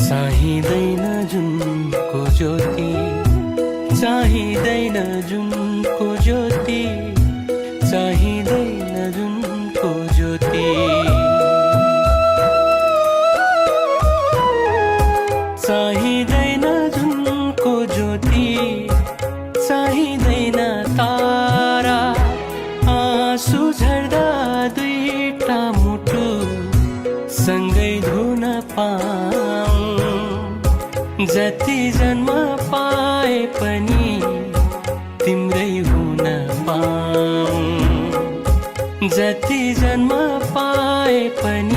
चाहिँदैन जुनको ज्योति, चाहिँदैन जुनको ज्योति, चाहिँदैन जुनको ज्योति। चाहिँदैन जुनको ज्योति, चाहिँदैन तारा, आँसु झर्दा दुईटा मुटु सँगै धुन पाऊँ। जति जन्म पाए पनि तिम्रै हुन पाऊँ। जति जन्म पाए पनि